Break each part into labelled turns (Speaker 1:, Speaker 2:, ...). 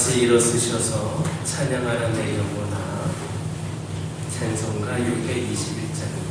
Speaker 1: 같이 일어서셔서 찬양하라 내 영혼아. 찬송가 621장입니다.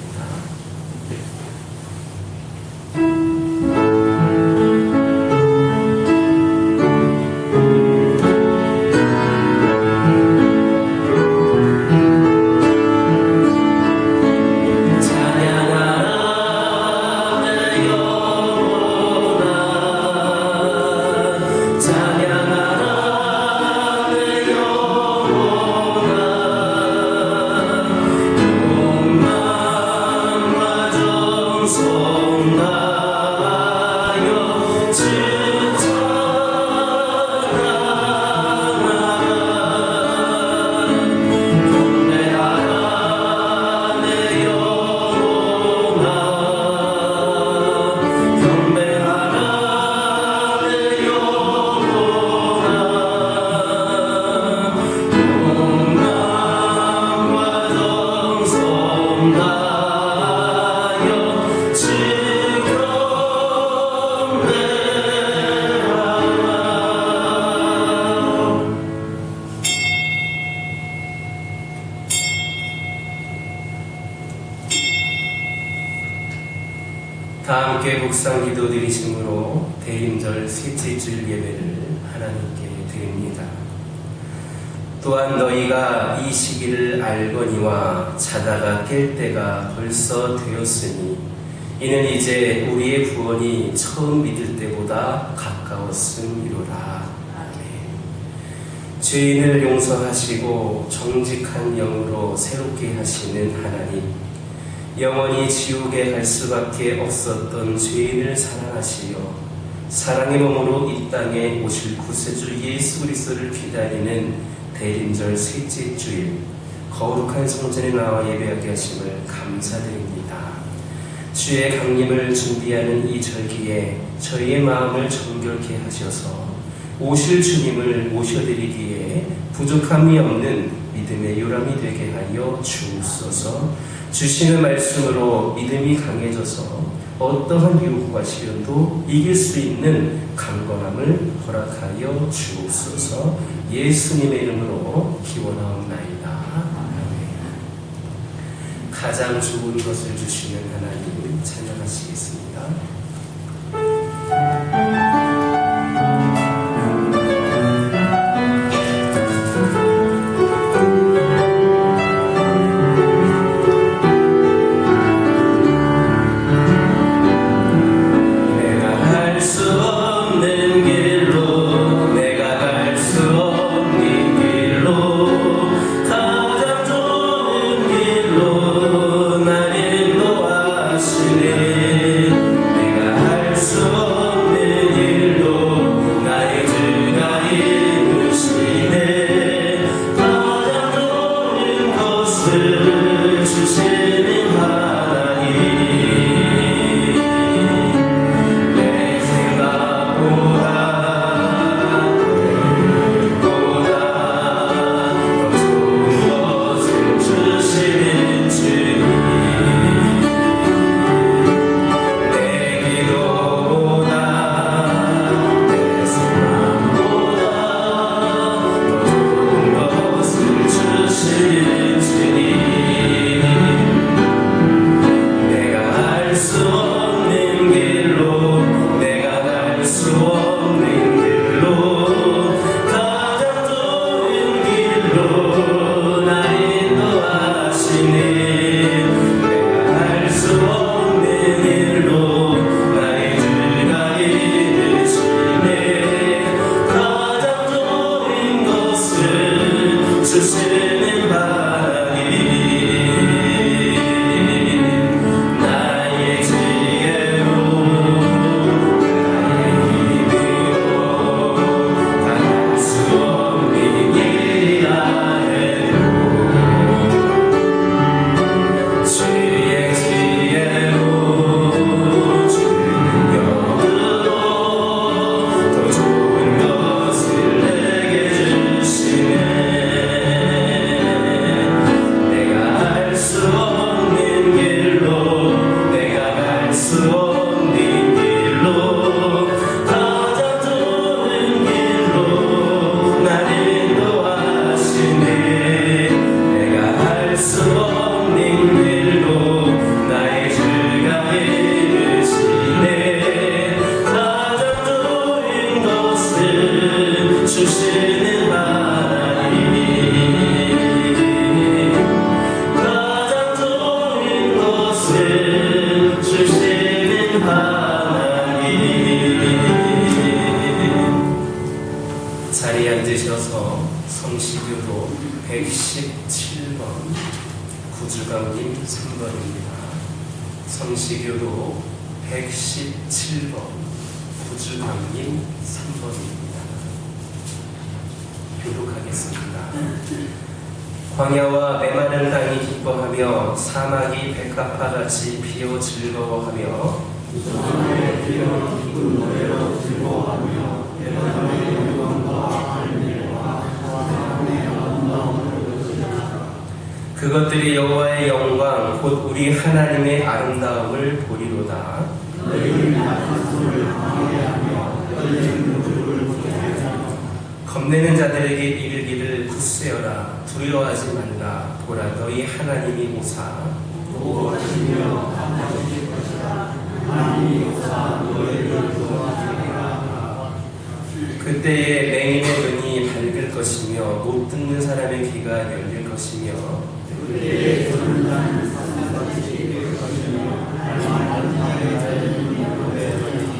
Speaker 1: 다 함께 묵상 기도 드리심으로 대림절 셋째 주일 예배를 하나님께 드립니다. 또한 너희가 이 시기를 알거니와 자다가 깰 때가 벌써 되었으니 이는 이제 우리의 구원이 처음 믿을 때보다 가까웠음이로라. 아멘. 죄인을 용서하시고 정직한 영으로 새롭게 하시는 하나님, 영원히 지옥에 갈 수밖에 없었던 죄인을 사랑하시어 사랑의 몸으로 이 땅에 오실 구세주 예수 그리스도를 기다리는 대림절 셋째 주일 거룩한 성전에 나와 예배하게 하심을 감사드립니다. 주의 강림을 준비하는 이 절기에 저희의 마음을 정결케 하셔서 오실 주님을 모셔드리기에 부족함이 없는 믿음의 요람이 되게 하여 주옵소서. 주시는 말씀으로 믿음이 강해져서 어떠한 유혹과 시련도 이길 수 있는 강건함을 허락하여 주옵소서. 예수님의 이름으로 기원하옵나이다. 아멘. 가장 좋은 것을 주시는 하나님 찬양하시겠습니다.
Speaker 2: 내가
Speaker 1: 이어서 성시교도 117번 구주강님 3번입니다. 성시교도 117번 구주강님 3번입니다. 교독하겠습니다. 광야와 메마른 땅이 기뻐하며 사막이 백합화같이 피어 즐거워하며
Speaker 2: 부산에 피어 기쁜 노래로 즐거워하며 예루살렘의 영광과 할례와 사랑의 아름다움을 보시리라.
Speaker 1: 그것들이 여호와의 영광 곧 우리 하나님의 아름다움을 보리로다.
Speaker 2: 너희는 약한 손을 강하게 하며 떨리는 무릎을 굳게 하며
Speaker 1: 겁내는 자들에게 이르기를 굳세어라 두려워하지 말라 보라 너희 하나님이 오사
Speaker 2: 보호하시며 감당하실 것이라. 하나님이 오사 너희를 도와주리라.
Speaker 1: 그때에 맹인의 눈이 밝을 것이며 못 듣는 사람의 귀가 열릴 것이며
Speaker 2: 그때에 듣는 자는 산같이 될 것이며 할망한 자의 자연이 노래하리니.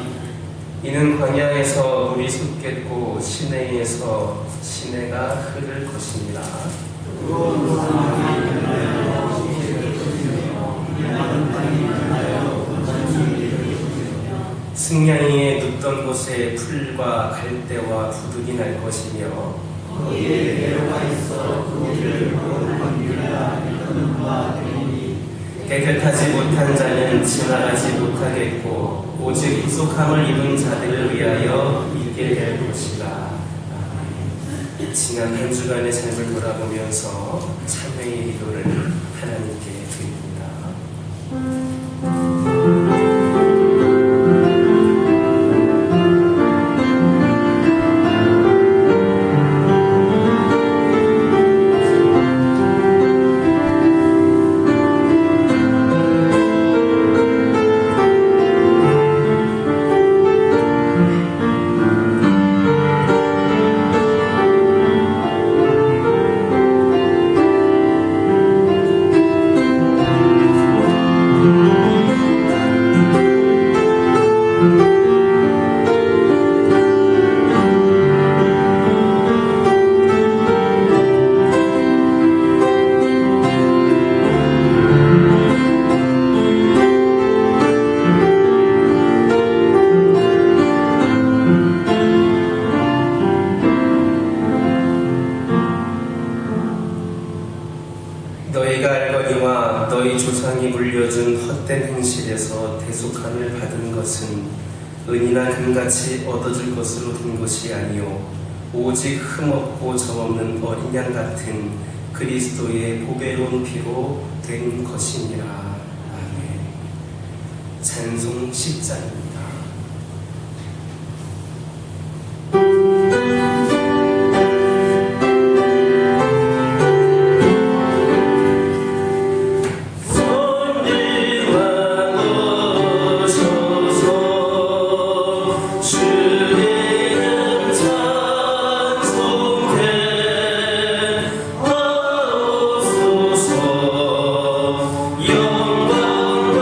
Speaker 1: 이는 광야에서 물이 솟겠고 시내에서 시내가 흐를 것입니다.
Speaker 2: 뜨거운 사막이 변하여 시게 될 것이며 메마른 땅이 변하여 원산이 될 것이며
Speaker 1: 승냥이의 눕던 곳에 풀과 갈대와 부득이 날 것이며
Speaker 2: 거기에 배로가 있어 그곳을 거룩한 길이라 일컫는 바 되리니.
Speaker 1: 깨끗하지 못한 자는 지나가지 못하겠고 오직 구속함을 입은 자들을 위하여 있게 될 것이라. 지난 한 주간의 삶을 돌아보면서 참회의 기도를 하나님께 드립니다. 너희가 알거니와 너희 조상이 물려준 헛된 행실에서 대속함을 받은 것은 은이나 금같이 얻어질 것으로 된 것이 아니요 오직 흠없고 점없는 어린 양 같은 그리스도의 보배로운 피로 된 것이니라. 아멘. 찬송 10장입니다.
Speaker 3: 영광과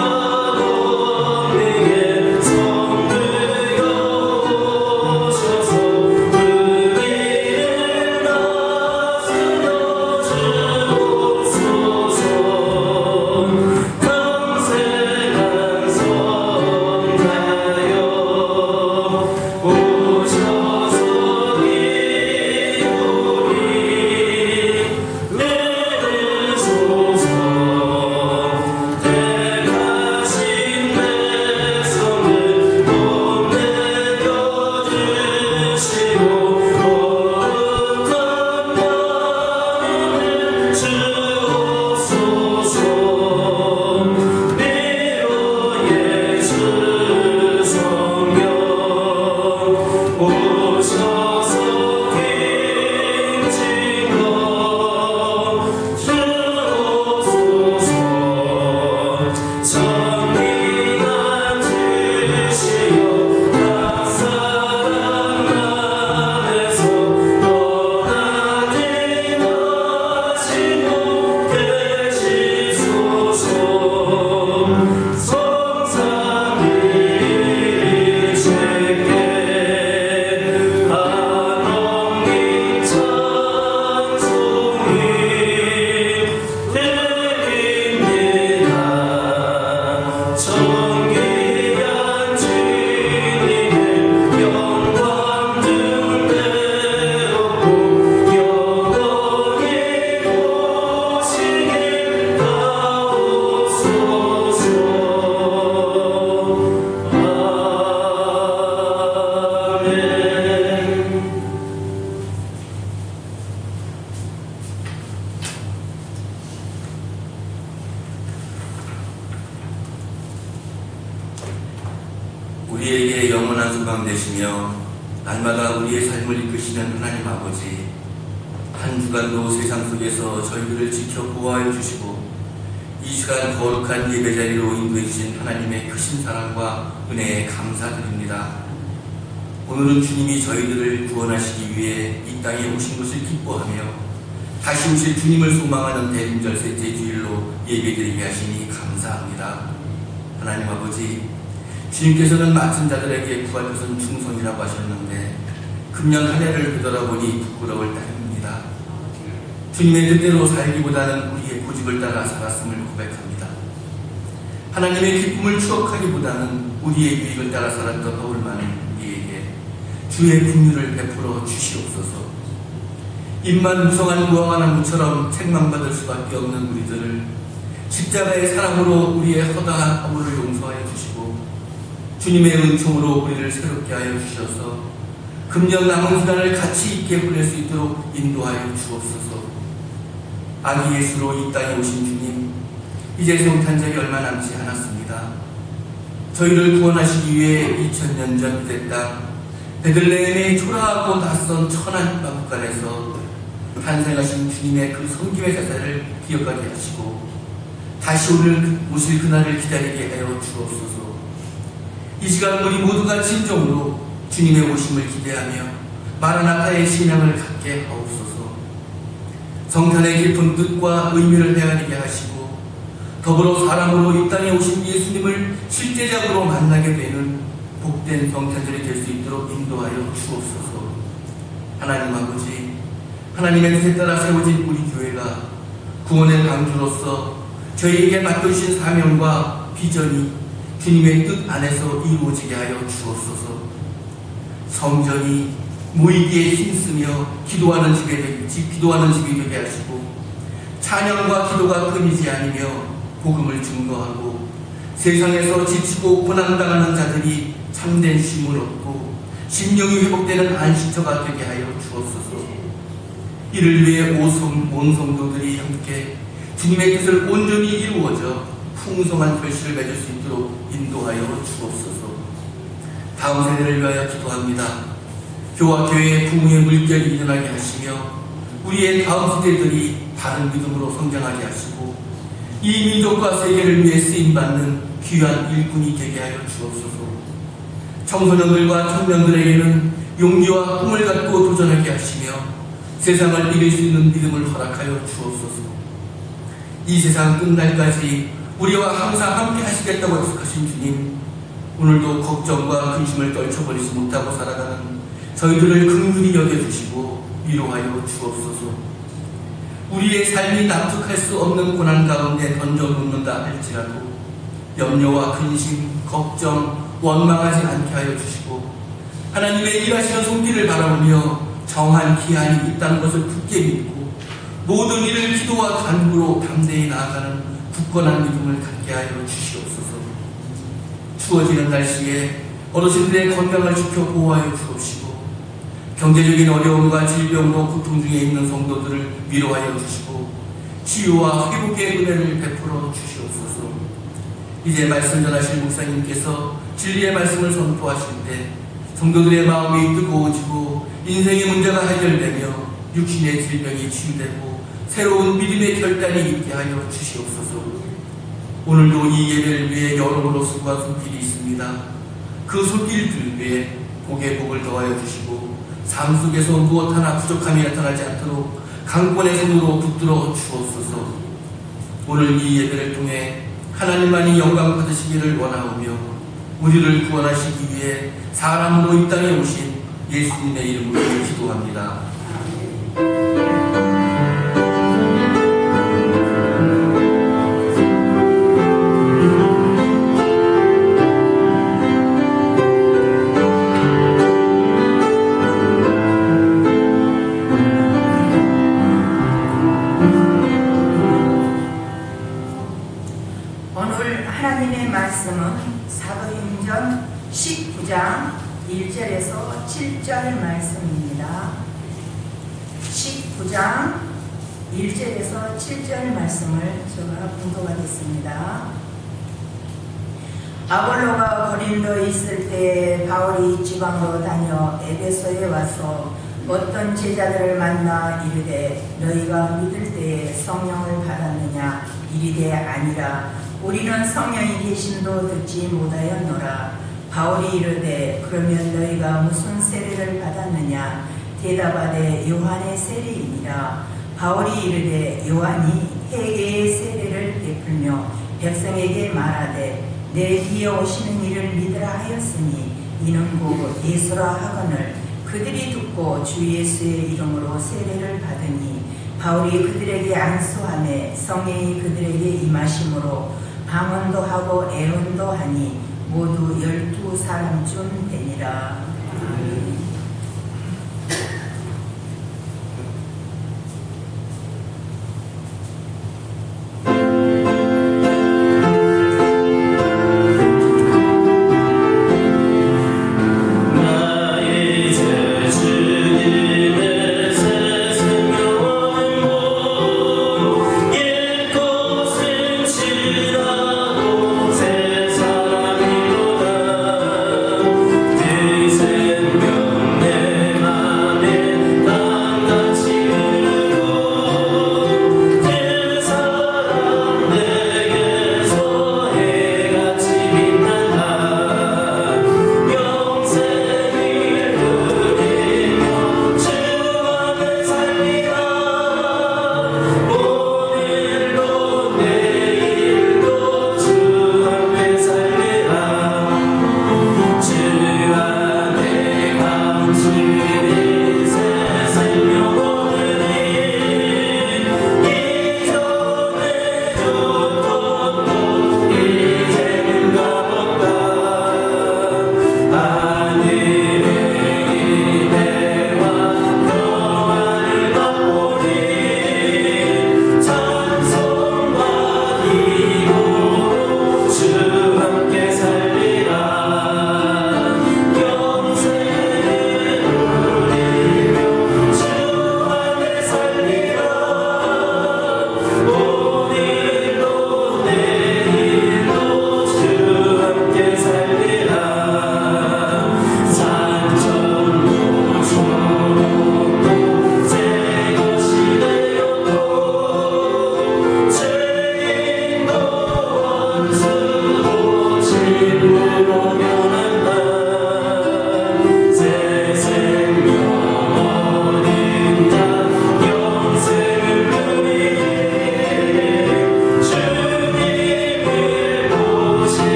Speaker 3: 권능의 영원한 소망 되시며 날마다 우리의 삶을 이끄시는 하나님 아버지, 한 주간도 세상 속에서 저희들을 지켜 보호하여 주시고 이 시간 거룩한 예배 자리로 인도해 주신 하나님의 크신 사랑과 은혜에 감사드립니다. 오늘은 주님이 저희들을 구원하시기 위해 이 땅에 오신 것을 기뻐하며 다시 오실 주님을 소망하는 대림절 셋째 주일로 예배드리게 하시니 감사합니다. 하나님 아버지, 주님께서는 맡은 자들에게 구할 것은 충성이라고 하셨는데 금년 한 해를 되돌아보니 부끄러울 따름입니다. 주님의 뜻대로 살기보다는 우리의 고집을 따라 살았음을 고백합니다. 하나님의 기쁨을 추억하기보다는 우리의 유익을 따라 살았던 허울 많은 우리에게 주의 긍휼을 베풀어 주시옵소서. 입만 무성한 무화과나무처럼 책망받을 수밖에 없는 우리들을 십자가의 사랑으로 우리의 허다한 허물을 용서하여 주시고 주님의 은총으로 우리를 새롭게 하여 주셔서 금년 남은 기간을 가치 있게 보낼 수 있도록 인도하여 주옵소서. 아기 예수로 이 땅에 오신 주님, 이제 성탄절이 얼마 남지 않았습니다. 저희를 구원하시기 위해 2000년 전 이 땅 베들레헴의 초라하고 낯선 천한 마국간에서 탄생하신 주님의 그 성김의 자세를 기억하게 하시고 다시 오실 그날을 기다리게 하여 주옵소서. 이 시간 우리 모두가 진정으로 주님의 오심을 기대하며 마라나타의 신앙을 갖게 하옵소서. 성탄의 깊은 뜻과 의미를 헤아리게 하시고 더불어 사람으로 이 땅에 오신 예수님을 실제적으로 만나게 되는 복된 성탄절이 될 수 있도록 인도하여 주옵소서. 하나님 아버지, 하나님의 뜻에 따라 세워진 우리 교회가 구원의 방주로서 저희에게 맡겨주신 사명과 비전이 주님의 뜻 안에서 이루어지게 하여 주옵소서. 성전이 모이기에 힘쓰며 기도하는 집이 되게 하시고 찬양과 기도가 끊이지 않으며 복음을 증거하고 세상에서 지치고 고난당하는 자들이 참된 쉼을 얻고 심령이 회복되는 안식처가 되게 하여 주옵소서. 이를 위해 온 성도들이 함께 주님의 뜻을 온전히 이루어져 풍성한 결실을 맺을 수 있도록 인도하여 주옵소서. 다음 세대를 위하여 기도합니다. 교와 교회의 부흥의 물결이 일어나게 하시며 우리의 다음 세대들이 바른 믿음으로 성장하게 하시고 이 민족과 세계를 위해 쓰임받는 귀한 일꾼이 되게 하여 주옵소서. 청소년들과 청년들에게는 용기와 꿈을 갖고 도전하게 하시며 세상을 이길 수 있는 믿음을 허락하여 주옵소서. 이 세상 끝날까지 우리와 항상 함께 하시겠다고 약속하신 주님, 오늘도 걱정과 근심을 떨쳐버리지 못하고 살아가는 저희들을 긍휼히 여겨주시고 위로하여 주옵소서. 우리의 삶이 납득할 수 없는 고난 가운데 던져놓는다 할지라도 염려와 근심, 걱정, 원망하지 않게 하여 주시고 하나님의 일하시는 손길을 바라보며 정한 기한이 있다는 것을 굳게 믿고 모든 일을 기도와 간구로 담대히 나아가는 굳건한 믿음을 갖게 하여 주시옵소서. 추워지는 날씨에 어르신들의 건강을 지켜 보호하여 주옵시고 경제적인 어려움과 질병으로 고통 중에 있는 성도들을 위로하여 주시고 치유와 회복의 은혜를 베풀어 주시옵소서. 이제 말씀 전하실 목사님께서 진리의 말씀을 선포하실 때 성도들의 마음이 뜨거워지고 인생의 문제가 해결되며 육신의 질병이 치유되고 새로운 믿음의 결단이 있게 하여 주시옵소서. 오늘도 이 예배를 위해 여러모로 수고한 손길이 있습니다. 그 손길들 위해 복에 복을 더하여 주시고 삶 속에서 무엇 하나 부족함이 나타나지 않도록 강권의 손으로 붙들어 주옵소서. 오늘 이 예배를 통해 하나님만이 영광 받으시기를 원하오며 우리를 구원하시기 위해 사람으로 이 땅에 오신 예수님의 이름으로 기도합니다.
Speaker 4: 오늘 하나님의 말씀은 사도행전 19장 1절에서 7절 말씀입니다. 19장 1절에서 7절 말씀을 제가 봉독하겠습니다. 아볼로가 고린도에 있을 때 바울이 지방으로 다녀 에베소에 와서 어떤 제자들을 만나 이르되 너희가 믿을 때에 성령을 받았느냐 이르되 아니라 우리는 성령이 계심도 듣지 못하였노라. 바울이 이르되 그러면 너희가 무슨 세례를 받았느냐 대답하되 요한의 세례이니라. 바울이 이르되 요한이 회개의 세례를 베풀며 백성에게 말하되 내 뒤에 오시는 이를 믿으라 하였으니 이는 곧 예수라 하거늘 그들이 듣고 주 예수의 이름으로 세례를 받으니 바울이 그들에게 안수하며 성령이 그들에게 임하심으로 방언도 하고 애언도 하니 모두 12사람쯤 되니라.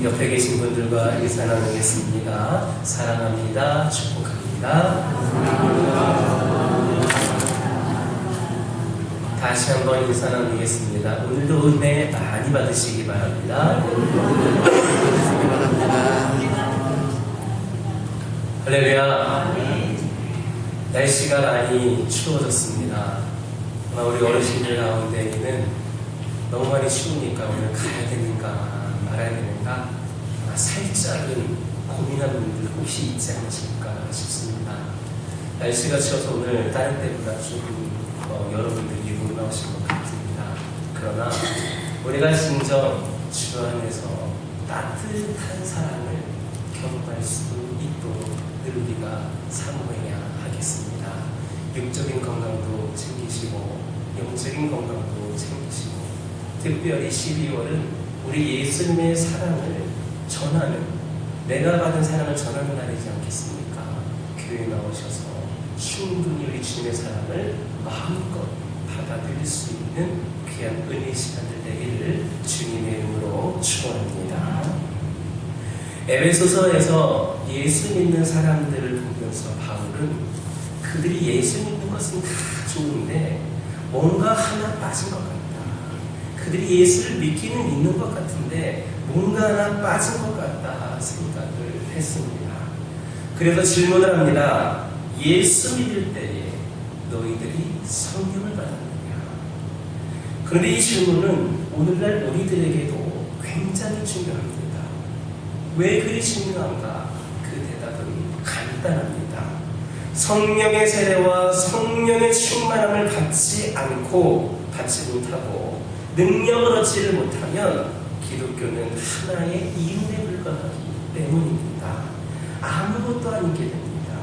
Speaker 1: 옆에 계신 분들과 인사 나누겠습니다. 사랑합니다. 축복합니다. 다시 한번 인사 나누겠습니다. 오늘도 은혜 많이 받으시기 바랍니다. 할렐루야. 날씨가 많이 추워졌습니다. 아마 우리 어르신들 가운데에는 너무 많이 추우니까 오늘 가야 되는가 말아야 되는가 아마 살짝은 고민하는 분들 혹시 있지 않으실까 싶습니다. 날씨가 추워서 오늘 다른 때보다 조금 여러분들이 못 나오실 것 같습니다. 그러나 우리가 진정 주 안에서 따뜻한 사랑을 경험할 수 있도록 늘 우리가 사모해야 하겠습니다. 육적인 건강도 챙기시고 영적인 건강도 챙기시고 특별히 12월은 우리 예수님의 사랑을 전하는, 내가 받은 사랑을 전하는 날이지 않겠습니까? 교회에 나오셔서 충분히 우리 주님의 사랑을 마음껏 받아들일 수 있는 귀한 은혜의 시간들 되기를 주님의 이름으로 축원합니다. 에베소서에서 예수 믿는 사람들을 보면서 바울은 그들이 예수 믿는 것은 다 좋은데 뭔가 하나 빠진 것 같다. 그들이 예수를 믿기는 믿는 것 같은데 뭔가 하나 빠진 것 같다 생각을 했습니다. 그래서 질문을 합니다. 예수 믿을 때에 너희들이 성령을 받았느냐? 그런데 이 질문은 오늘날 우리들에게도 굉장히 중요합니다. 왜 그리 중요한가? 그 대답은 간단합니다. 성령의 세례와 성령의 충만함을 받지 못하고 능력을 얻지를 못하면 기독교는 하나의 이론에 불과하기 때문입니다. 아무것도 아니게 됩니다.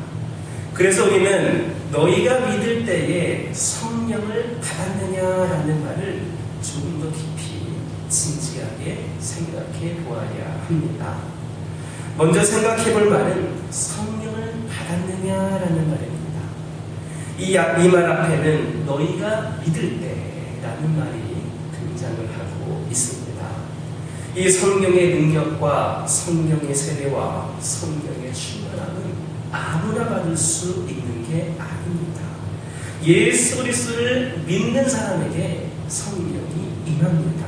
Speaker 1: 그래서 우리는 너희가 믿을 때에 성령을 받았느냐라는 말을 조금 더 깊이 진지하게 생각해 보아야 합니다. 먼저 생각해 볼 말은 성령을 받았느냐라는 말입니다. 이 말 앞에는 너희가 믿을 때라는 말이 등장을 하고 있습니다. 이 성령의 능력과 성령의 세례와 성령의 충만함은 아무나 받을 수 있는 게 아닙니다. 예수 그리스도를 믿는 사람에게 성령이 임합니다.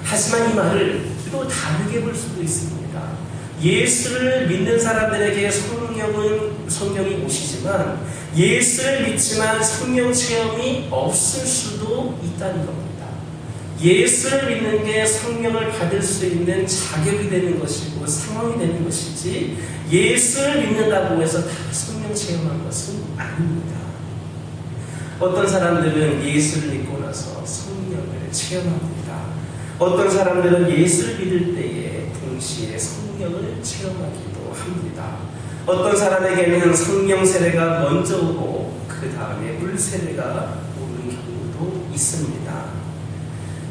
Speaker 1: 하지만 이 말을 또 다르게 볼 수도 있습니다. 예수를 믿는 사람들에게 성령이 오시지만 예수를 믿지만 성령 체험이 없을 수도 있다는 겁니다. 예수를 믿는 게 성령을 받을 수 있는 자격이 되는 것이고 상황이 되는 것이지 예수를 믿는다고 해서 다 성령 체험한 것은 아닙니다. 어떤 사람들은 예수를 믿고 나서 성령을 체험합니다. 어떤 사람들은 예수를 믿을 때에 동시에 성령을 체험하기도 합니다. 어떤 사람에게는 성령 세례가 먼저 오고 그 다음에 물 세례가 오는 경우도 있습니다.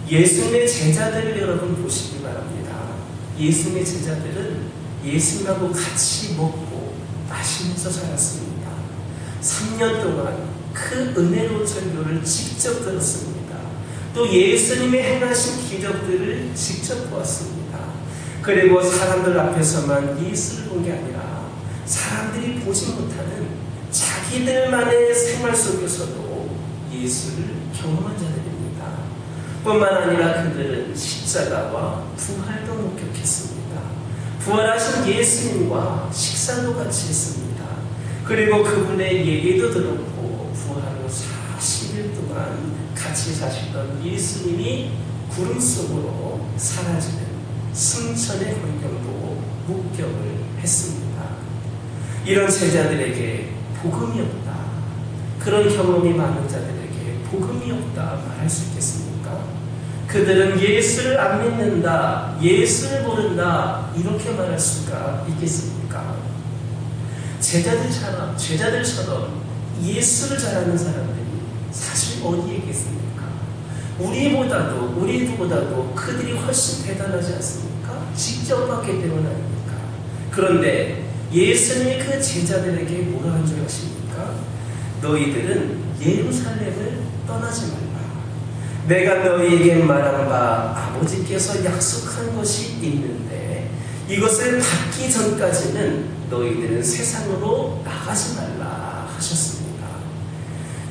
Speaker 1: 예수님의 제자들을 여러분 보시기 바랍니다. 예수님의 제자들은 예수님하고 같이 먹고 마시면서 살았습니다. 3년 동안 그 은혜로운 설교를 직접 들었습니다. 또 예수님의 행하신 기적들을 직접 보았습니다. 그리고 사람들 앞에서만 예수를 본 게 아니라 사람들이 보지 못하는 자기들만의 생활 속에서도 예수를 경험한 자들입니다. 뿐만 아니라 그들은 십자가와 부활도 목격했습니다. 부활하신 예수님과 식사도 같이 했습니다. 그리고 그분의 얘기도 들었고 부활 후 40일 동안 같이 사시던 예수님이 구름 속으로 사라지는 승천의 광경도 목격을 했습니다. 이런 제자들에게 복음이 없다, 그런 경험이 많은 자들에게 복음이 없다 말할 수 있겠습니까? 그들은 예수를 안 믿는다, 예수를 모른다 이렇게 말할 수가 있겠습니까? 제자들처럼 예수를 잘 아는 사람들이 사실 어디에 있겠습니까? 우리보다도 그들이 훨씬 대단하지 않습니까? 직접 봤기 때문 아닙니까? 그런데 예수님이 그 제자들에게 뭐라 한 줄 아십니까? 너희들은 예루살렘을 떠나지 말라. 내가 너희에게 말한 바 아버지께서 약속한 것이 있는데 이것을 받기 전까지는 너희들은 세상으로 나가지 말라 하셨습니다.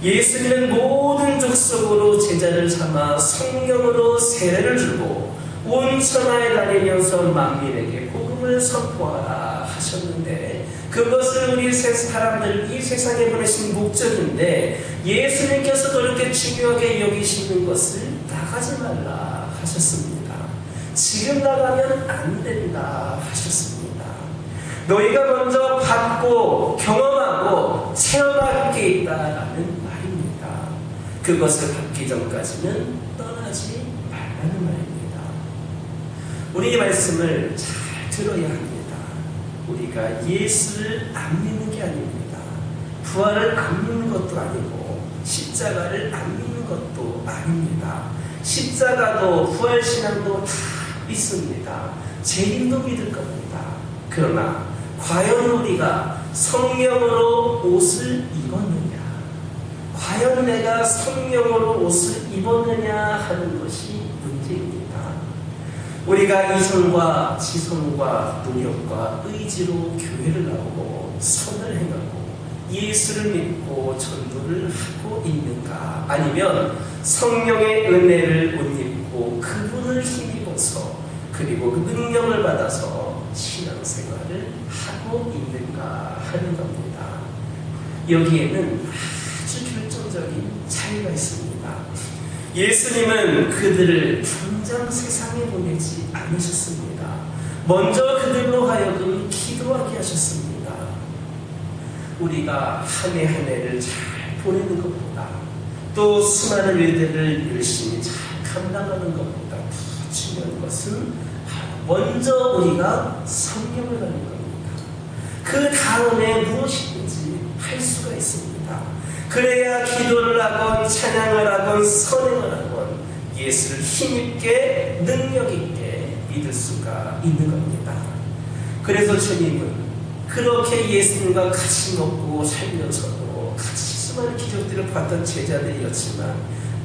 Speaker 1: 예수님은 모든 족속으로 제자를 삼아 성령으로 세례를 주고 온 천하에 다니면서 만민에게 복음을 선포하라 하셨는데 그것을 우리 사람들 이 세상에 보내신 목적인데 예수님께서도 이렇게 중요하게 여기시는 것을 나가지 말라 하셨습니다. 지금 나가면 안 된다 하셨습니다. 너희가 먼저 받고 경험하고 체험할 게 있다라는 말입니다. 그것을 받기 전까지는 떠나지 말라는 말입니다. 우리 이 말씀을 잘 들어야 합니다. 우리가 예수를 안 믿는 게 아닙니다. 부활을 안 믿는 것도 아니고 십자가를 안 믿는 것도 아닙니다. 십자가도 부활신앙도 다 믿습니다. 재림도 믿을 겁니다. 그러나 과연 우리가 성령으로 옷을 입었느냐, 과연 내가 성령으로 옷을 입었느냐 하는 것이 문제입니다. 우리가 이성과 지성과 노력과 의지로 교회를 나오고 선을 행하고 예수를 믿고 전도를 하고 있는가, 아니면 성령의 은혜를 옷 입고 그분을 힘입어서 그리고 그 능력을 받아서 신앙생활을 하고 있는가 하는 겁니다. 여기에는 아주 결정적인 차이가 있습니다. 예수님은 그들을 당장 세상에 보내지 않으셨습니다. 먼저 그들로 하여금 기도하게 하셨습니다. 우리가 한 해 한 해를 잘 보내는 것보다, 또 수많은 일들을 열심히 잘 감당하는 것보다 더 중요한 것은 먼저 우리가 성령을 받는 겁니다. 그 다음에 무엇이든지 할 수가 있습니다. 그래야 기도를 하건 찬양을 하건 선행을 하건 예수를 힘있게 능력있게 믿을 수가 있는 겁니다. 그래서 주님은 그렇게 예수님과 같이 먹고 살면서도 같이 수많은 기적들을 봤던 제자들이었지만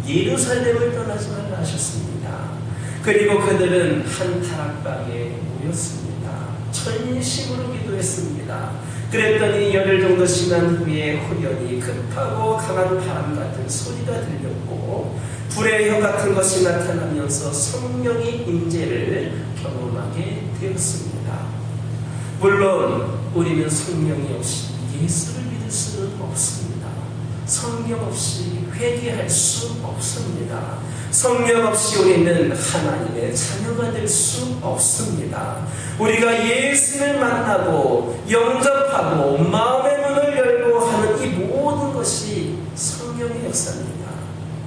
Speaker 1: 예루살렘을 떠나지 말라 하셨습니다. 그리고 그들은 한 다락방에 모였습니다. 전심으로 기도했습니다. 그랬더니 열흘 정도 지난 후에 호련히 급하고 강한 바람 같은 소리가 들렸고 불의 혀 같은 것이 나타나면서 성령의 임재를 경험하게 되었습니다. 물론 우리는 성령이 없이 예수를 믿을 수는 없습니다. 성령 없이 회개할 수 없습니다. 성령 없이 우리는 하나님의 자녀가 될 수 없습니다. 우리가 예수를 만나고 영접하고 마음의 문을 열고 하는 이 모든 것이 성령의 역사입니다.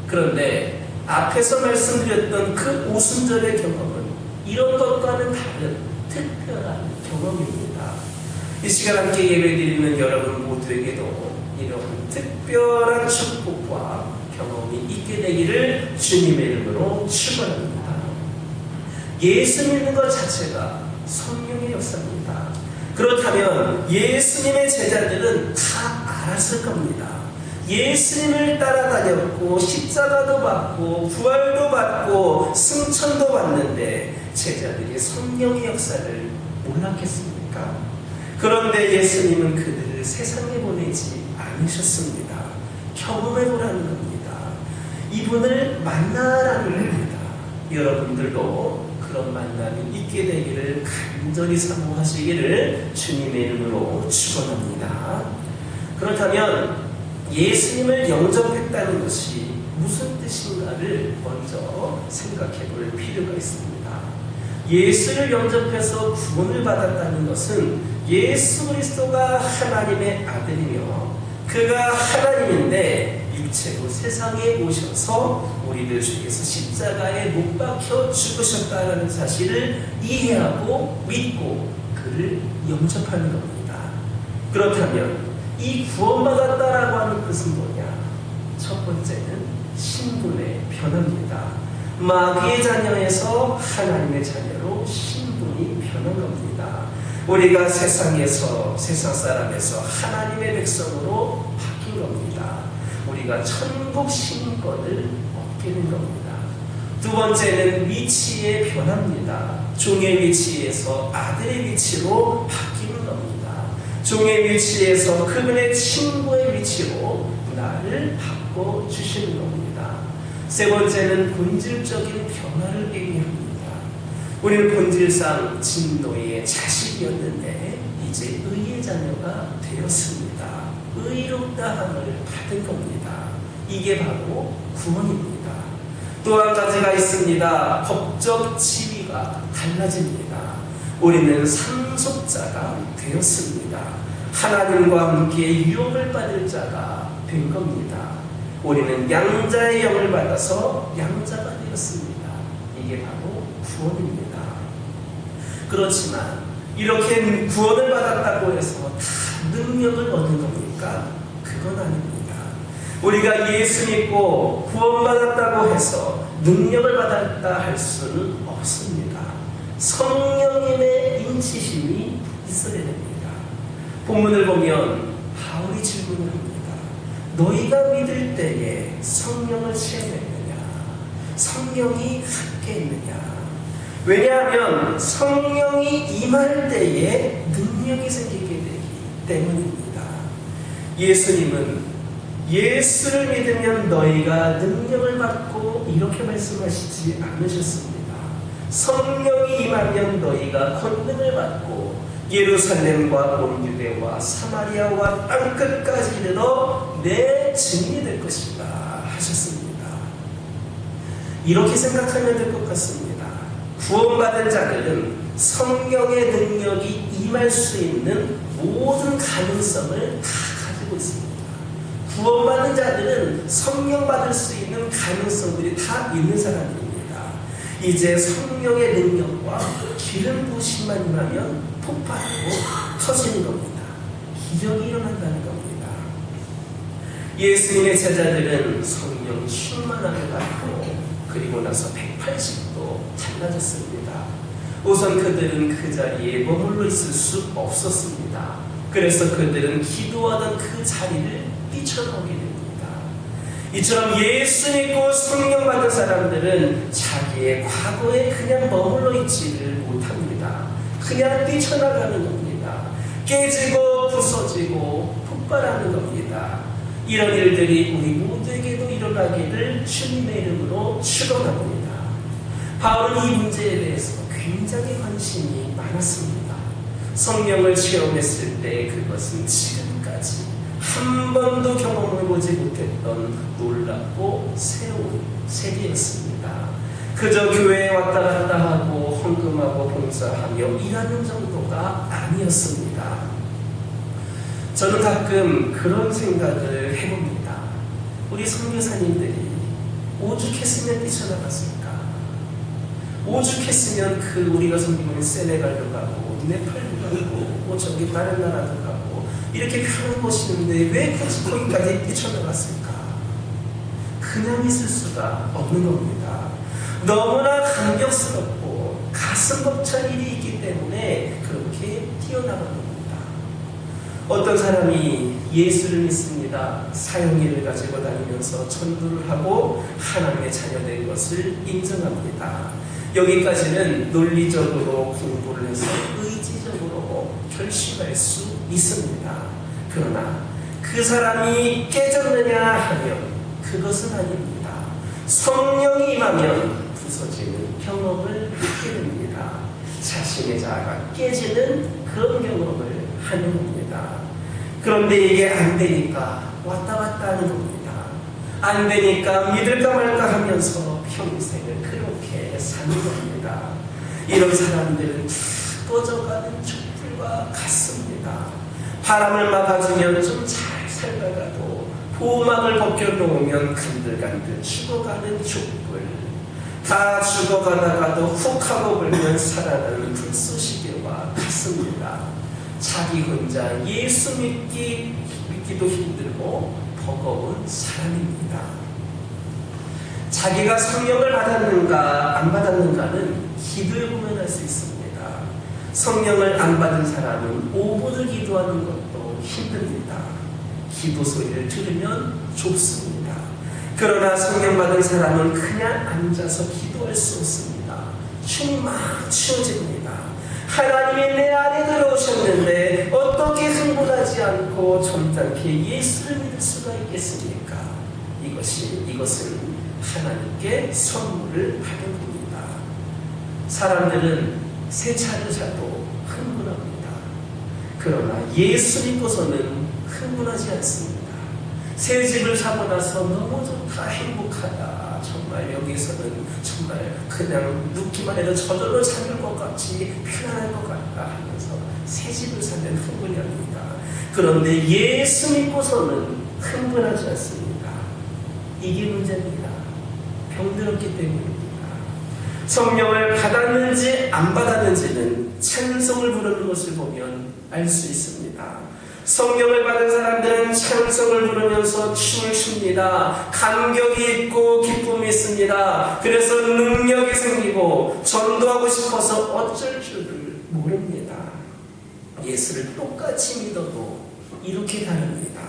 Speaker 1: 그런데 앞에서 말씀드렸던 그 오순절의 경험은 이런 것과는 다른 특별한 경험입니다. 이 시간 함께 예배드리는 여러분 모두에게도 이런 특별한 축복과 경험이 있게 되기를 주님의 이름으로 축원합니다. 예수 믿는 것 자체가 성령의 역사입니다. 그렇다면 예수님의 제자들은 다 알았을 겁니다. 예수님을 따라다녔고 십자가도 받고 부활도 받고 승천도 받는데 제자들이 성령의 역사를 몰랐겠습니까? 그런데 예수님은 그들을 세상에 보내지 않으셨습니다. 경험해보라는 겁니다. 이분을 만나라는 겁니다. 여러분들도 그런 만남이 있게 되기를 간절히 사모하시기를 주님의 이름으로 축원합니다. 그렇다면 예수님을 영접했다는 것이 무슨 뜻인가를 먼저 생각해 볼 필요가 있습니다. 예수를 영접해서 구원을 받았다는 것은 예수 그리스도가 하나님의 아들이며 그가 하나님인데 육체로 세상에 오셔서 우리들 중에서 십자가에 못 박혀 죽으셨다는 사실을 이해하고 믿고 그를 영접하는 겁니다. 그렇다면 이 구원받았다라고 하는 뜻은 뭐냐? 첫 번째는 신분의 변화입니다. 마귀의 자녀에서 하나님의 자녀로 신분이 변한 겁니다. 우리가 세상에서 세상 사람에서 하나님의 백성으로 바뀐 겁니다. 우리가 천국 신권을 얻게 된 겁니다. 두 번째는 위치의 변화입니다. 종의 위치에서 아들의 위치로 바뀌는 겁니다. 종의 위치에서 그분의 친구의 위치로 나를 바꿔주시는 겁니다. 세 번째는 본질적인 변화를 의미합니다. 우리는 본질상 진노의 자식이었는데 이제 의의 자녀가 되었습니다. 의롭다함을 받은 겁니다. 이게 바로 구원입니다. 또 한 가지가 있습니다. 법적 지위가 달라집니다. 우리는 상속자가 되었습니다. 하나님과 함께 유업을 받을 자가 된 겁니다. 우리는 양자의 영을 받아서 양자가 되었습니다. 이게 바로 구원입니다. 그렇지만 이렇게 구원을 받았다고 해서 다 능력을 얻은 겁니까? 그건 아닙니다. 우리가 예수 믿고 구원받았다고 해서 능력을 받았다 할 수는 없습니다. 성령님의 인치심이 있어야 됩니다. 본문을 보면 바울이 질문을 합니다. 너희가 믿을 때에 성령을 체험했느냐? 성령이 함께 있느냐? 왜냐하면 성령이 임할 때에 능력이 생기게 되기 때문입니다. 예수님은 예수를 믿으면 너희가 능력을 받고 이렇게 말씀하시지 않으셨습니다. 성령이 임하면 너희가 권능을 받고 예루살렘과 온 유대와 사마리아와 땅끝까지 이르러 내 증인이 될 것이다 하셨습니다. 이렇게 생각하면 될 것 같습니다. 구원받은 자들은 성령의 능력이 임할 수 있는 모든 가능성을 다 가지고 있습니다. 구원받은 자들은 성령 받을 수 있는 가능성들이 다 있는 사람입니다. 이제 성령의 능력과 기름 부으심만 임하면 폭발하고 터지는 겁니다. 기적이 일어난다는 겁니다. 예수님의 제자들은 성령 충만함을 받고 그리고 나서 180도 달라졌습니다. 우선 그들은 그 자리에 머물러 있을 수 없었습니다. 그래서 그들은 기도하던 그 자리를 뛰쳐나오게 됩니다. 이처럼 예수 믿고 성령 받은 사람들은 자기의 과거에 그냥 머물러 있지를 못합니다. 그냥 뛰쳐나가는 겁니다. 깨지고 부서지고 폭발하는 겁니다. 이런 일들이 우리 모두에게도 일어나기를 주님의 이름으로 축원합니다. 바울은 이 문제에 대해서 굉장히 관심이 많았습니다. 성령을 체험했을 때 그것은 지금까지 한 번도 경험해보지 못했던 놀랍고 새로운 세계였습니다. 그저 교회에 왔다 갔다 하고 헌금하고 봉사하며 일하는 정도가 아니었습니다. 저는 가끔 그런 생각을 해봅니다. 우리 선교사님들이 오죽했으면 뛰쳐나갔을까? 오죽했으면 그 우리가 섬기는 세네갈도 가고 네팔도 가고 저기 다른 나라도 가고 이렇게 편한 곳이 있는데 왜 굳이 거기까지 뛰쳐나갔을까? 그냥 있을 수가 없는 겁니다. 너무나 감격스럽고 가슴 벅찬 일이 있기 때문에 그렇게 뛰어나가는 겁니다. 어떤 사람이 예수를 믿습니다. 사형일을 가지고 다니면서 전도를 하고 하나님의 자녀된 것을 인정합니다. 여기까지는 논리적으로 공부를 해서 의지적으로 결심할 수 있습니다. 그러나 그 사람이 깨졌느냐 하면 그것은 아닙니다. 성령이 임하면 부서지는 경험을 하게 됩니다. 자신의 자아가 깨지는 그런 경험을 하는 겁니다. 그런데 이게 안 되니까 왔다 갔다 하는 겁니다. 안 되니까 믿을까 말까 하면서 평생을 그렇게 사는 겁니다. 이런 사람들은 다 꺼져가는 촛불과 같습니다. 바람을 막아주면 좀 잘 살다가도 보호막을 벗겨놓으면 간들간들 죽어가는 촛불. 다 죽어가다가도 훅 하고 불면 살아나는 불쏘시개와 같습니다. 자기 혼자 예수 믿기도 힘들고 버거운 사람입니다. 자기가 성령을 받았는가 안 받았는가는 기도에 보면 알 수 있습니다. 성령을 안 받은 사람은 5분을 기도하는 것도 힘듭니다. 기도 소리를 들으면 좁습니다. 그러나 성령 받은 사람은 그냥 앉아서 기도할 수 없습니다. 춤 막 추어집니다. 하나님이 내 안에 들어오셨는데 어떻게 흥분하지 않고 점잖게 예수를 믿을 수가 있겠습니까? 이것은 하나님께 선물을 받은 겁니다. 사람들은 새 차를 사도 흥분합니다. 그러나 예수 믿고서는 흥분하지 않습니다. 새 집을 사고 나서 너무 좋다, 행복하다. 정말 여기서는 정말 그냥 눕기만 해도 저절로 잠들 것 같이 편안할 것 같다 하면서 새 집을 사면 흥분이 합니다. 그런데 예수 믿고서는 흥분하지 않습니다. 이게 문제입니다. 병들었기 때문입니다. 성령을 받았는지 안 받았는지는 찬송을 부르는 것을 보면 알 수 있습니다. 성령을 받은 사람들은 찬송을 부르면서 춤을 춥니다. 감격이 있고 기쁨이 있습니다. 그래서 능력이 생기고 전도하고 싶어서 어쩔 줄을 모릅니다. 예수를 똑같이 믿어도 이렇게 다릅니다.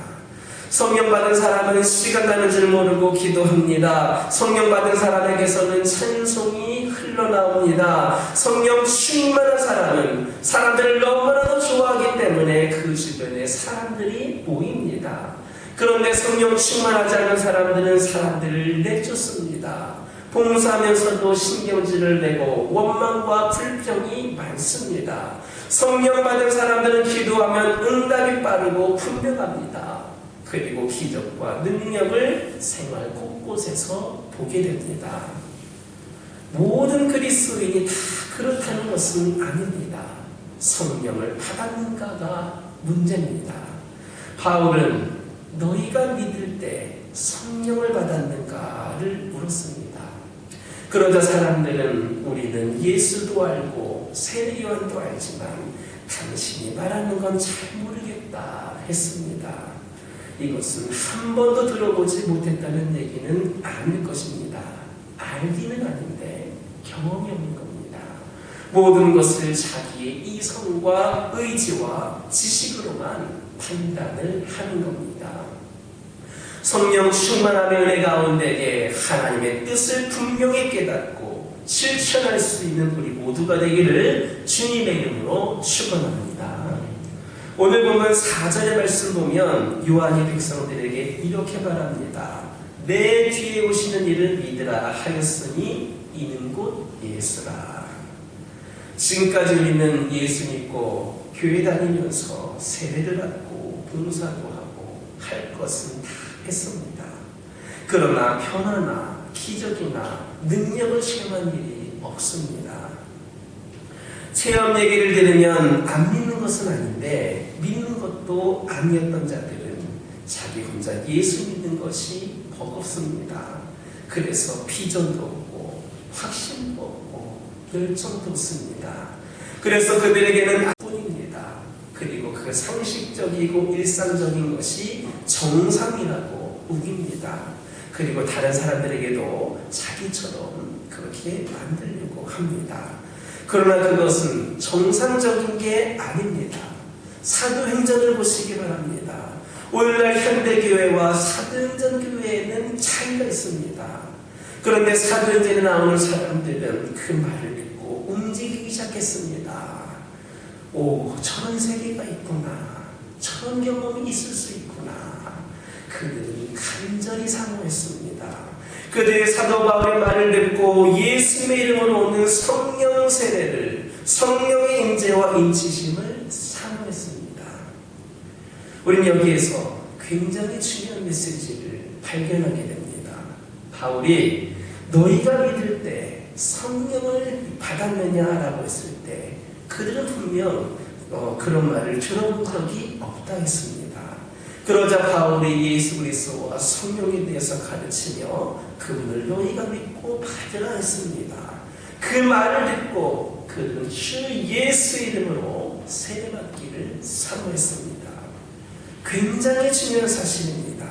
Speaker 1: 성령 받은 사람은 시간 가는 줄 모르고 기도합니다. 성령 받은 사람에게서는 찬송이 흘러나옵니다. 성령 충만한 사람은 사람들을 너무나도 좋아하기 때문에 그 주변에 사람들이 모입니다. 그런데 성령 충만하지 않은 사람들은 사람들을 내쫓습니다. 봉사하면서도 신경질을 내고 원망과 불평이 많습니다. 성령 받은 사람들은 기도하면 응답이 빠르고 분명합니다. 그리고 기적과 능력을 생활 곳곳에서 보게 됩니다. 모든 그리스도인이 다 그렇다는 것은 아닙니다. 성령을 받았는가가 문제입니다. 바울은 너희가 믿을 때 성령을 받았는가를 물었습니다. 그러자 사람들은 우리는 예수도 알고 세례 요한도 알지만 당신이 말하는 건 잘 모르겠다 했습니다. 이것은 한 번도 들어보지 못했다는 얘기는 아닐 것입니다. 알기는 아닌데 경험이 없는 겁니다. 모든 것을 자기의 이성과 의지와 지식으로만 판단을 하는 겁니다. 성령 충만함의 은혜 가운데에 하나님의 뜻을 분명히 깨닫고 실천할 수 있는 우리 모두가 되기를 주님의 이름으로 축원합니다. 오늘 보면 4절의 말씀 보면 요한이 백성들에게 이렇게 말합니다. 내 뒤에 오시는 이를 믿으라 하였으니 이는 곧 예수라. 지금까지 우리는 예수 믿고 교회 다니면서 세례를 받고 봉사도 하고 할 것은 다 했습니다. 그러나 변화나 기적이나 능력을 체험한 일이 없습니다. 체험 얘기를 들으면 안 믿는 것은 아닌데 믿는 것도 아니었던 자들은 자기 혼자 예수 믿는 것이 버겁습니다. 그래서 비전도 없고 확신도 없고 열정도 없습니다. 그래서 그들에게는 뿐입니다. 그리고 그 상식적이고 일상적인 것이 정상이라고 우깁니다. 그리고 다른 사람들에게도 자기처럼 그렇게 만들려고 합니다. 그러나 그것은 정상적인 게 아닙니다. 사도행전을 보시기 바랍니다. 오늘날 현대교회와 사도행전 교회에는 차이가 있습니다. 그런데 사도행전에 나오는 사람들은 그 말을 믿고 움직이기 시작했습니다. 오, 저런 세계가 있구나. 저런 경험이 있을 수 있구나. 그들은 간절히 사모했습니다. 그들의 사도 바울의 말을 듣고 예수님의 이름으로 오는 성령 세례를, 성령의 임재와 인치심을 사모했습니다. 우리는 여기에서 굉장히 중요한 메시지를 발견하게 됩니다. 바울이 너희가 믿을 때 성령을 받았느냐라고 했을 때 그들은 분명 그런 말을 들어본 적이 없다 했습니다. 그러자 바울이 예수 그리스도와 성령에 대해서 가르치며 그분을 너희가 믿고 받으라 했습니다. 그 말을 듣고 그들은 주 예수 이름으로 세례받기를 사모했습니다. 굉장히 중요한 사실입니다.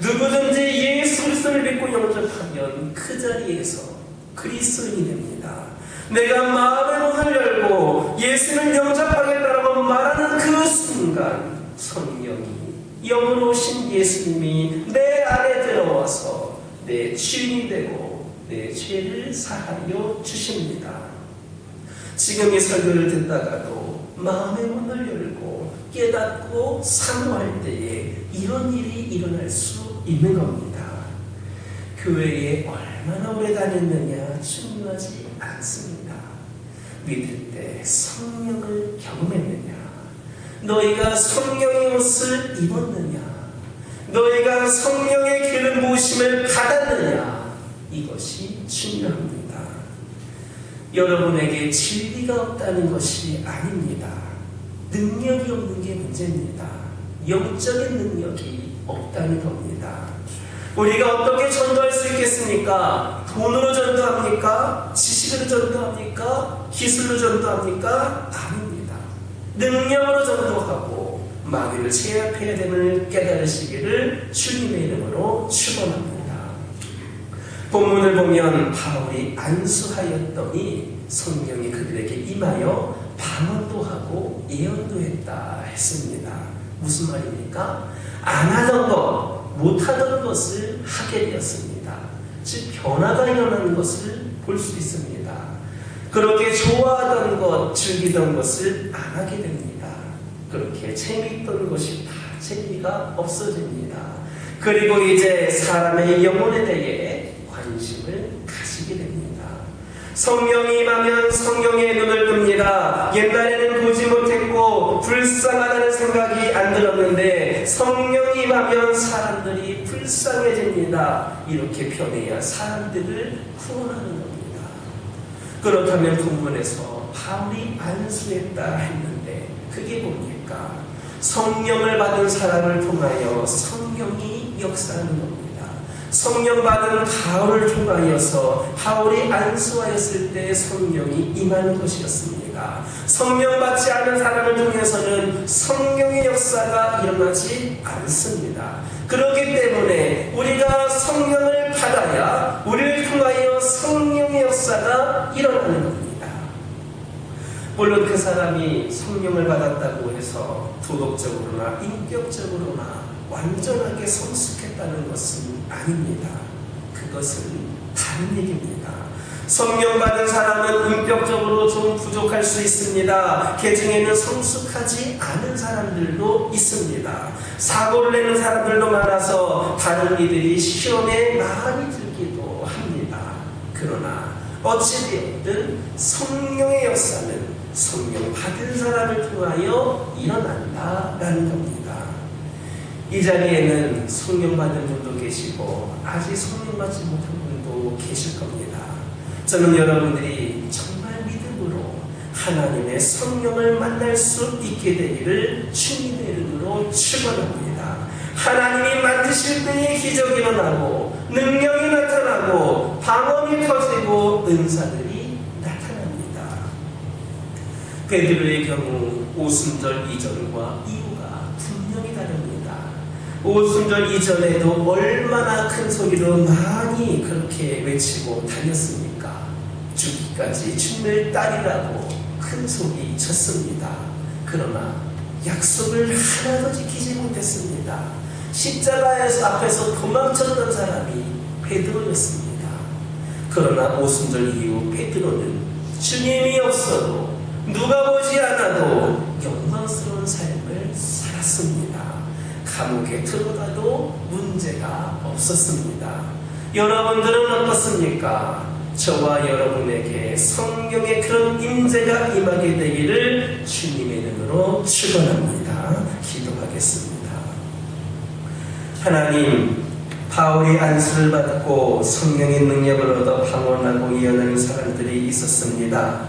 Speaker 1: 누구든지 예수 그리스도를 믿고 영접하면 그 자리에서 그리스도인이 됩니다. 내가 마음의 문을 열고 예수를 영접하겠다라고 말하는 그 순간 성령이 영으로 오신 예수님이 내 안에 들어와서 내 주인이 되고 내 죄를 사하여 주십니다. 지금 이 설교를 듣다가도 마음의 문을 열고 깨닫고 사모할 때에 이런 일이 일어날 수 있는 겁니다. 교회에 얼마나 오래 다녔느냐 중요하지 않습니다. 믿을 때 성령을 경험했느냐, 너희가 성령의 옷을 입었느냐, 너희가 성령의 기름 부으심을 받았느냐, 이것이 중요합니다. 여러분에게 진리가 없다는 것이 아닙니다. 능력이 없는 게 문제입니다. 영적인 능력이 없다는 겁니다. 우리가 어떻게 전도할 수 있겠습니까? 돈으로 전도합니까? 지식으로 전도합니까? 기술로 전도합니까? 아닙니다. 능력으로 전도하고 마귀를 제압해야 됨을 깨달으시기를 주님의 이름으로 축원합니다. 본문을 보면 바울이 안수하였더니 성령이 그들에게 임하여 방언도 하고 예언도 했다 했습니다. 무슨 말입니까? 안 하던 것, 못하던 것을 하게 되었습니다. 즉 변화가 일어나는 것을 볼 수 있습니다. 그렇게 좋아하던 것, 즐기던 것을 안 하게 됩니다. 그렇게 재미있던 것이 다 재미가 없어집니다. 그리고 이제 사람의 영혼에 대해 관심을 가지게 됩니다. 성령이 임하면 성령의 눈을 뜹니다. 옛날에는 보지 못했고 불쌍하다는 생각이 안 들었는데 성령이 임하면 사람들이 불쌍해집니다. 이렇게 변해야 사람들을 구원하는 겁니다. 그렇다면 본문에서 바울이 안수했다 했는데 그게 뭡니까? 성령을 받은 사람을 통하여 성령이 역사하는 겁니다. 성령 받은 바울을 통하여서 바울이 안수하였을 때 성령이 임하는 것이었습니다. 성령 받지 않은 사람을 통해서는 성령의 역사가 일어나지 않습니다. 그렇기 때문에 우리가 성령을 받아야 우리를 통하여 성령의 역사가 일어나는 겁니다. 물론 그 사람이 성령을 받았다고 해서 도덕적으로나 인격적으로나 완전하게 성숙했다는 것은 아닙니다. 그것은 다른 얘기입니다. 성령 받은 사람은 인격적으로 좀 부족할 수 있습니다. 그 중에는 성숙하지 않은 사람들도 있습니다. 사고를 내는 사람들도 많아서 다른 이들이 시험에 많이 들기도 합니다. 그러나 어찌되었든 성령의 역사는 성령 받은 사람을 통하여 일어난다라는 겁니다. 이 자리에는 성령 받은 분도 계시고 아직 성령 받지 못한 분도 계실 겁니다. 저는 여러분들이 정말 믿음으로 하나님의 성령을 만날 수 있게 되기를 주님의 이름으로 축원합니다. 하나님이 만드실 때에 기적이 일어나고 능력이 나타나고 방언이 터지고 은사들이 나타납니다. 베드로의 경우 오순절 이전과 이후가 분명히 다릅니다. 오순절 이전에도 얼마나 큰 소리로 많이 그렇게 외치고 다녔습니까? 죽기까지 주님을 따르라고 큰 소리 쳤습니다. 그러나 약속을 하나도 지키지 못했습니다. 십자가에서 앞에서 도망쳤던 사람이 베드로였습니다. 그러나 오순절 이후 베드로는 주님이 없어도 누가 보지 않아도 영광스러운 삶을 살았습니다. 감옥에 들어가도 문제가 없었습니다. 여러분들은 어떻습니까? 저와 여러분에게 성령의 그런 임재가 임하게 되기를 주님의 이름으로 축원합니다. 기도하겠습니다. 하나님, 바울이 안수를 받고 성령의 능력을 얻어 방언하고 예언하는 사람들이 있었습니다.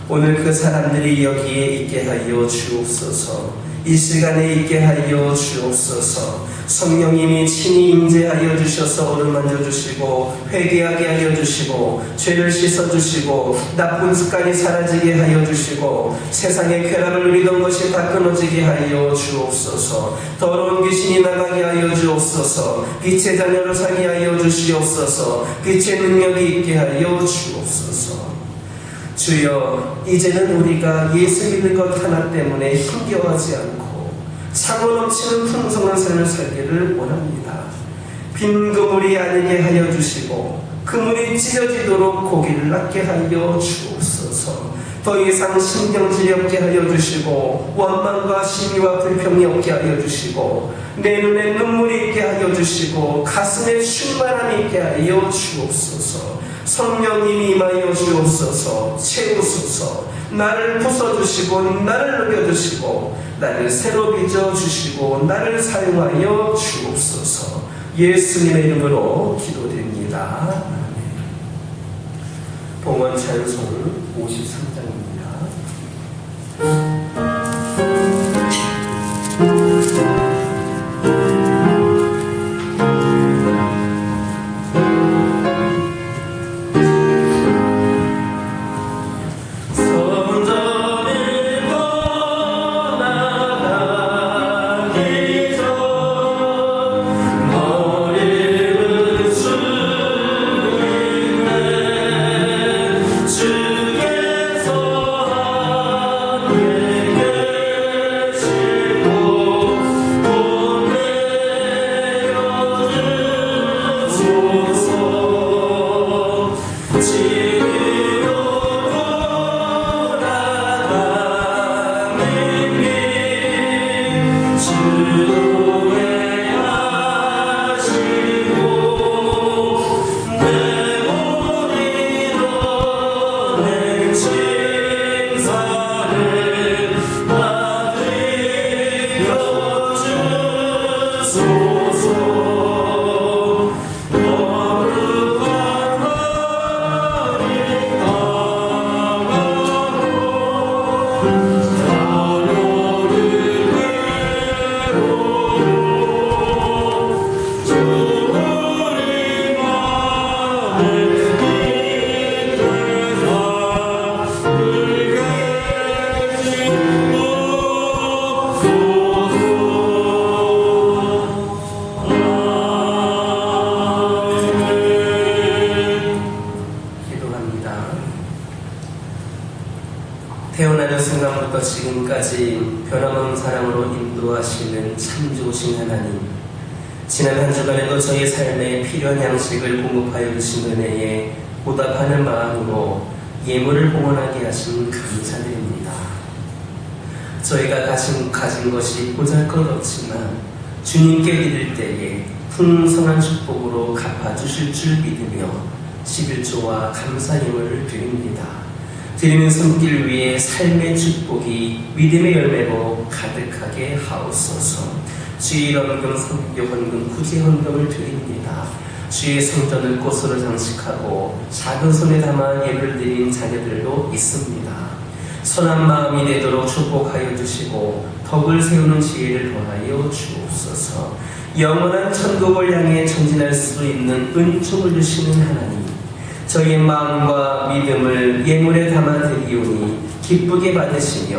Speaker 1: 오늘 그 사람들이 여기에 있게 하여 주옵소서. 이 시간에 있게 하여 주옵소서. 성령님이 친히 임재하여 주셔서 어루만져 주시고 회개하게 하여 주시고 죄를 씻어 주시고 나쁜 습관이 사라지게 하여 주시고 세상의 쾌락을 누리던 것이 다 끊어지게 하여 주옵소서. 더러운 귀신이 나가게 하여 주옵소서. 빛의 자녀로 살게 하여 주시옵소서. 빛의 능력이 있게 하여 주옵소서. 주여, 이제는 우리가 예수 믿는 것 하나 때문에 힘겨워하지 않고 차고 넘치는 풍성한 삶을 살기를 원합니다. 빈 그물이 아니게 하여 주시고 그물이 찢어지도록 고기를 낳게 하여 주옵소서. 더 이상 신경질이 없게 하여 주시고 원망과 시비와 불평이 없게 하여 주시고 내 눈에 눈물이 있게 하여 주시고 가슴에 충만함이 있게 하여 주옵소서. 성령님이 임하여 주옵소서. 채우소서. 나를 부숴주시고 나를 녹여주시고 나를 새로 빚어주시고 나를 사용하여 주옵소서. 예수님의 이름으로 기도드립니다. 봉헌 찬송 53장입니다. 태어나는 순간부터 지금까지 변함없는 사랑으로 인도하시는 참 좋으신 하나님, 지난 한 주간에도 저희 삶에 필요한 양식을 공급하여 주신 은혜에 보답하는 마음으로 예물을 봉헌하게 하신 감사드립니다. 저희가 가진 것이 보잘것없지만 주님께 드릴 때에 풍성한 축복으로 갚아주실 줄 믿으며 11조와 감사 예물을 드립니다. 드리는 손길 위에 삶의 축복이 믿음의 열매로 가득하게 하옵소서. 주의 헌금, 성교 헌금, 구제 헌금을 드립니다. 주의 성전을 꽃으로 장식하고 작은 손에 담아 예를 드린 자녀들도 있습니다. 선한 마음이 되도록 축복하여 주시고 덕을 세우는 지혜를 더하여 주옵소서. 영원한 천국을 향해 전진할 수 있는 은총을 주시는 하나님, 저희의 마음과 믿음을 예물에 담아드리오니 기쁘게 받으시며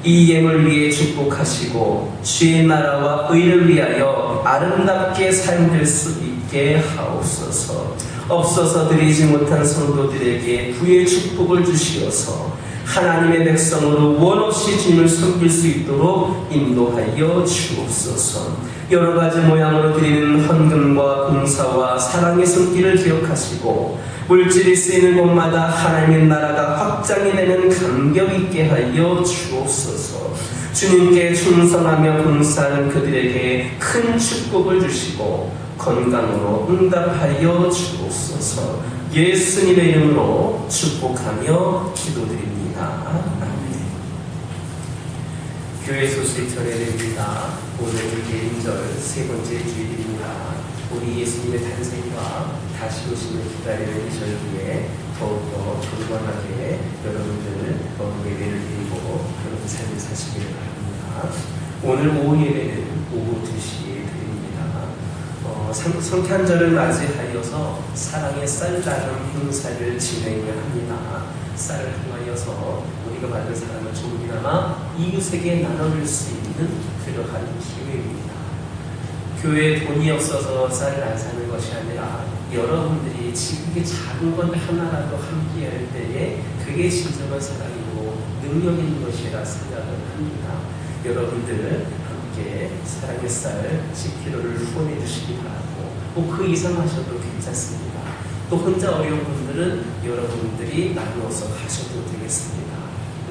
Speaker 1: 이 예물 위에 축복하시고 주의 나라와 의를 위하여 아름답게 사용될 수 있게 하옵소서. 없어서 드리지 못한 성도들에게 부의 축복을 주시어서 하나님의 백성으로 원없이 주님을 섬길 수 있도록 인도하여 주옵소서. 여러 가지 모양으로 드리는 헌금과 봉사와 사랑의 손길을 기억하시고 물질이 쓰이는 곳마다 하나님의 나라가 확장이 되는 감격 있게 하여 주옵소서. 주님께 충성하며 봉사하는 그들에게 큰 축복을 주시고 건강으로 응답하여 주옵소서. 예수님의 이름으로 축복하며 기도드립니다. 아멘. 교회 소식 전해드립니다. 오늘 개인절 세 번째 주일입니다. 우리 예수님의 탄생과 다시 오심을 기다리는 이 절기에 더욱더 건강하게 여러분들 예배를 드리고 그런 삶을 사시기를 바랍니다. 오늘 오후 예배는 오후 2시에 드립니다. 성탄절을 맞이하여서 사랑의 쌀 나눔 행사를 진행을 합니다. 쌀을 통하여서 우리가 받은 사랑을 조금이나마 이웃에게 나눠줄 수 있는 그러한 기회입니다. 교회에 돈이 없어서 쌀을 안 사는 것이 아니라 여러분들이 지극히 작은 것 하나라도 함께 할 때에 그게 진정한 사랑이고 능력 있는 것이라 생각을 합니다. 여러분들 함께 사랑의 쌀 10kg를 후원해 주시기 바라고 그 이상 하셔도 괜찮습니다. 또 혼자 어려운 분들은 여러분들이 나누어서 하셔도 되겠습니다.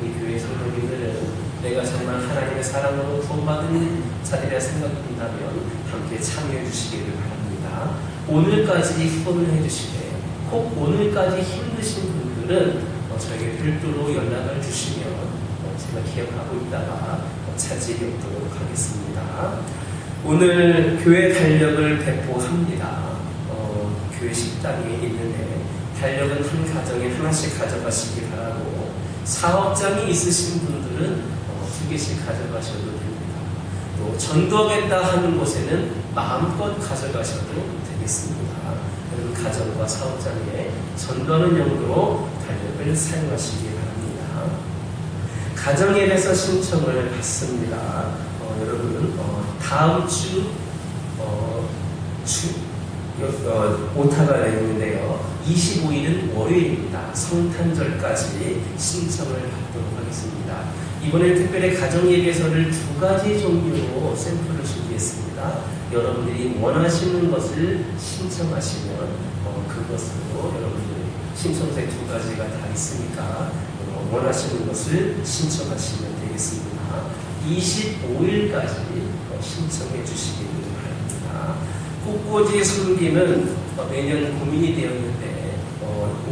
Speaker 1: 우리 교회 성도님들은 내가 정말 하나님의 사랑으로 구원받은 자리라 생각한다면 함께 참여해 주시기를 바랍니다. 오늘까지 후원을 해주시되 혹 오늘까지 힘드신 분들은 저에게 별도로 연락을 주시면 제가 기억하고 있다가 차지하도록 하겠습니다. 오늘 교회 달력을 배포합니다. 교회 식당에 있는데 달력은 한 가정에 하나씩 가져가시기 바라고 사업장이 있으신 분들은 2개씩 가져가셔도 됩니다. 또 전도하겠다 하는 곳에는 마음껏 가져가셔도 되겠습니다. 여러분 가정과 사업장에 전도하는 용도로 달력을 사용하시기 바랍니다. 가정예배에서 신청을 받습니다. 여러분 다음 주 오타가 되는데요. 25일은 월요일입니다. 성탄절까지 신청을 받도록 하겠습니다. 이번에 특별히 가정예배서를 2가지 종류로 샘플을 준비했습니다. 여러분들이 원하시는 것을 신청하시면 그것으로 여러분들이 신청서에 2가지가 다 있으니까 원하시는 것을 신청하시면 되겠습니다. 25일까지 신청해 주시기 바랍니다. 꽃꽂이 섬기는 매년 고민이 되었는데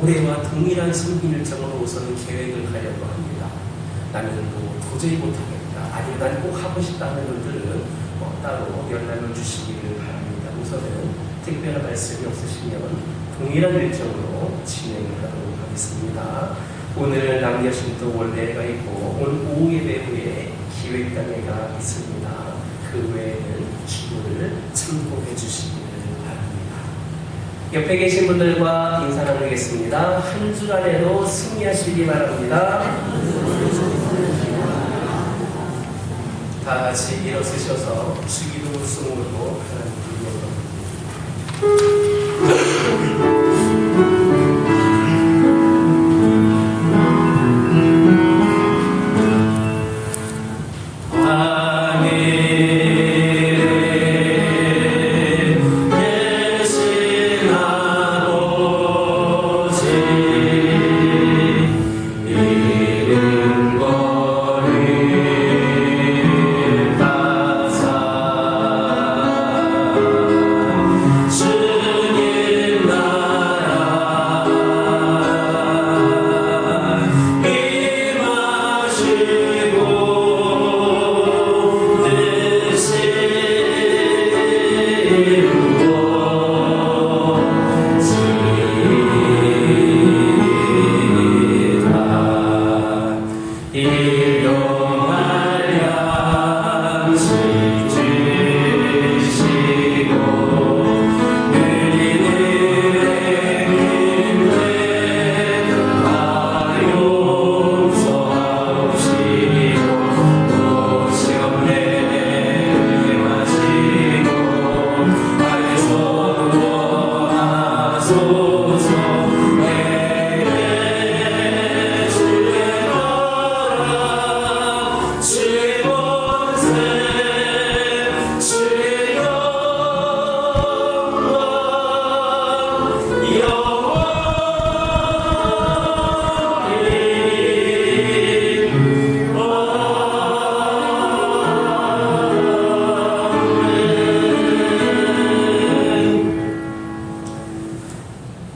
Speaker 1: 올해와 동일한 섬김 일정으로 우선 계획을 하려고 합니다. 나는 도저히 못하겠다. 아니면 난 꼭 하고 싶다는 분들은 따로 연락을 주시기를 바랍니다. 우선은 특별한 말씀이 없으시면 동일한 일정으로 진행을 하도록 하겠습니다. 오늘 남녀신도 원래가 있고 오늘 오후 예배 후에 기획단회가 있습니다. 그 외에는 주보를 참고해 주시기를 바랍니다. 옆에 계신 분들과 인사 나누겠습니다. 한 주간에도 승리하시기 바랍니다. 다 같이 일어서셔서 주기도 우승으로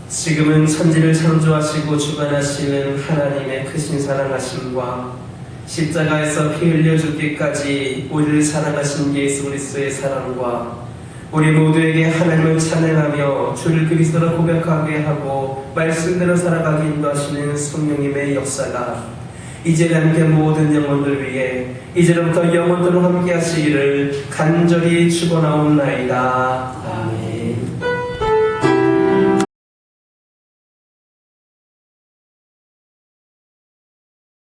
Speaker 1: 지금은 천지를 창조하시고 주관하시는 하나님의 크신 사랑하심과 십자가에서 피 흘려 죽기까지 우리를 사랑하신 예수 그리스도의 사랑과 우리 모두에게 하나님을 찬양하며 주를 그리스도로 고백하게 하고 말씀대로 살아가게 인도하시는 성령님의 역사가 이제 함께 모든 영혼들 위해 이제로부터 영원토록 함께 하시기를 간절히 축원하옵나이다.